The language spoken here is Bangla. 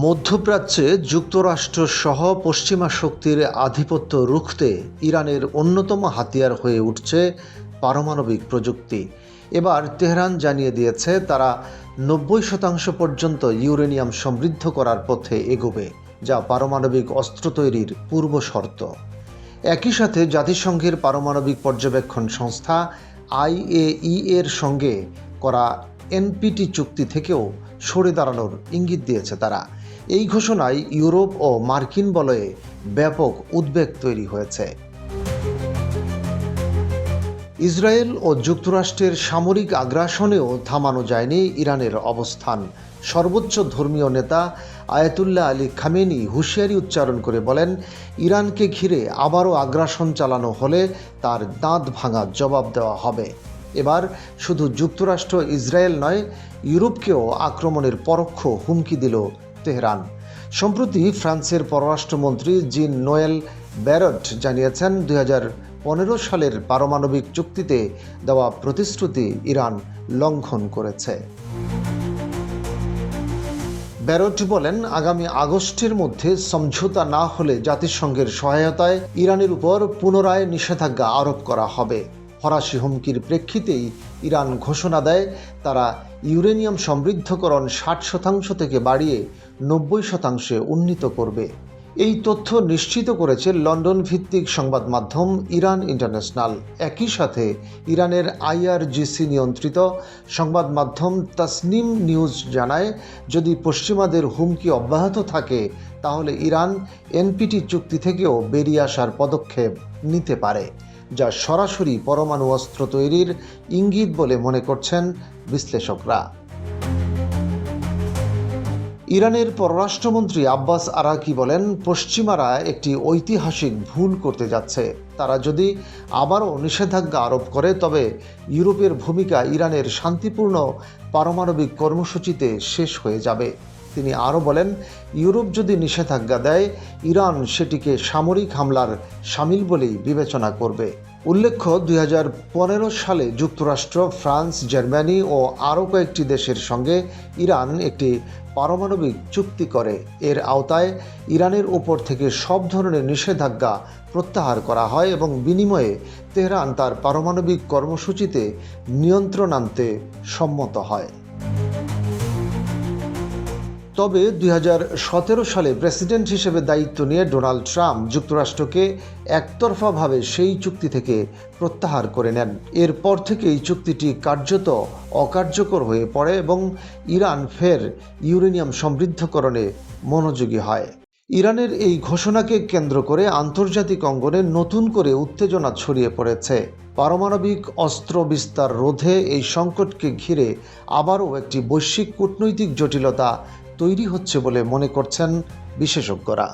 মধ্যপ্রাচ্যে যুক্তরাষ্ট্র সহ পশ্চিমা শক্তির আধিপত্য রুখতে ইরানের অন্যতম হাতিয়ার হয়ে উঠছে পারমাণবিক প্রযুক্তি। এবার তেহরান জানিয়ে দিয়েছে তারা 90% পর্যন্ত ইউরেনিয়াম সমৃদ্ধ করার পথে এগোবে, যা পারমাণবিক অস্ত্র তৈরির পূর্ব শর্ত। একই সাথে জাতিসংঘের পারমাণবিক পর্যবেক্ষণ সংস্থা IAEA এর সঙ্গে করা NPT চুক্তি থেকেও সরে দাঁড়ানোর ইঙ্গিত দিয়েছে তারা। এই ঘোষণায় ইউরোপ ও মার্কিন বলয়ে ব্যাপক উদ্বেগ তৈরি হয়েছে। ইসরায়েল ও যুক্তরাষ্ট্রের সামরিক আগ্রাসনেও থামানো যায়নি ইরানের অবস্থান। সর্বোচ্চ ধর্মীয় নেতা আয়াতুল্লাহ আলী খামেনি হুঁশিয়ারি উচ্চারণ করে বলেন, ইরানকে ঘিরে আবারও আগ্রাসন চালানো হলে তার দাঁত ভাঙা জবাব দেওয়া হবে। এবার শুধু যুক্তরাষ্ট্র ইসরায়েল নয়, ইউরোপকেও আক্রমণের পরোক্ষ হুমকি দিল তেহরান। সম্প্রতি ফ্রান্সের পররাষ্ট্রমন্ত্রী জিন নোয়েল ব্যারট জানিয়েছেন 2015 সালের পারমাণবিক চুক্তিতে দেওয়া প্রতিশ্রুতি ইরান লঙ্ঘন করেছে। ব্যারট বলেন, আগামী আগস্টের মধ্যে সমঝোতা না হলে জাতিসংঘের সহায়তায় ইরানের উপর পুনরায় নিষেধাজ্ঞা আরোপ করা হবে। ফরাসি হুমকির প্রেক্ষিতেই ইরান ঘোষণা দেয় তারা ইউরেনিয়াম সমৃদ্ধকরণ 60% থেকে বাড়িয়ে 90% উন্নীত করবে। এই তথ্য নিশ্চিত করেছে লন্ডন ভিত্তিক সংবাদ মাধ্যম ইরান ইন্টারন্যাশনাল। একই সাথে ইরানের IRGC নিয়ন্ত্রিত সংবাদ মাধ্যম তাসনিম নিউজ জানায়, যদি পশ্চিমাদের হুমকি অব্যাহত থাকে তাহলে ইরান NPT চুক্তি থেকেও বেরিয়ে আসার পদক্ষেপ নিতে পারে, যা সরাসরি পরমাণু অস্ত্র তৈরির ইঙ্গিত বলে মনে করছেন বিশ্লেষকরা। ইরানের পররাষ্ট্রমন্ত্রী আব্বাস আরাকি বলেন, পশ্চিমারা একটি ঐতিহাসিক ভুল করতে যাচ্ছে। তারা যদি আবারও নিষেধাজ্ঞা আরোপ করে তবে ইউরোপের ভূমিকা ইরানের শান্তিপূর্ণ পারমাণবিক কর্মসূচিতে শেষ হয়ে যাবে। তিনি আরও বলেন, ইউরোপ যদি নিষেধাজ্ঞা দেয় ইরান সেটিকে সামরিক হামলার শামিল বলেই বিবেচনা করবে। উল্লেখ্য, 2015 সালে যুক্তরাষ্ট্র, ফ্রান্স, জার্মানি ও আরও কয়েকটি দেশের সঙ্গে ইরান একটি পারমাণবিক চুক্তি করে। এর আওতায় ইরানের ওপর থেকে সব ধরনের নিষেধাজ্ঞা প্রত্যাহার করা হয় এবং বিনিময়ে তেহরান তার পারমাণবিক কর্মসূচিতে নিয়ন্ত্রণ আনতে সম্মত হয়। তবে 2017 সালে প্রেসিডেন্ট হিসেবে দায়িত্ব নিয়ে ডোনাল্ড ট্রাম্প যুক্তরাষ্ট্রকে একতরফাভাবে সেই চুক্তি থেকে প্রত্যাহার করে নেন। এরপর থেকে এই চুক্তিটি কার্যত অকার্যকর হয়ে পড়ে এবং ইরান ফের ইউরেনিয়াম সমৃদ্ধকরণে মনোযোগী হয়। ইরানের এই ঘোষণাকে কেন্দ্র করে আন্তর্জাতিক অঙ্গনে নতুন করে উত্তেজনা ছড়িয়ে পড়েছে। পারমাণবিক অস্ত্র বিস্তার রোধে এই সংকটকে ঘিরে আবারও একটি বৈশ্বিক কূটনৈতিক জটিলতা তৈরি হচ্ছে বলে মনে করছেন বিশেষজ্ঞরা।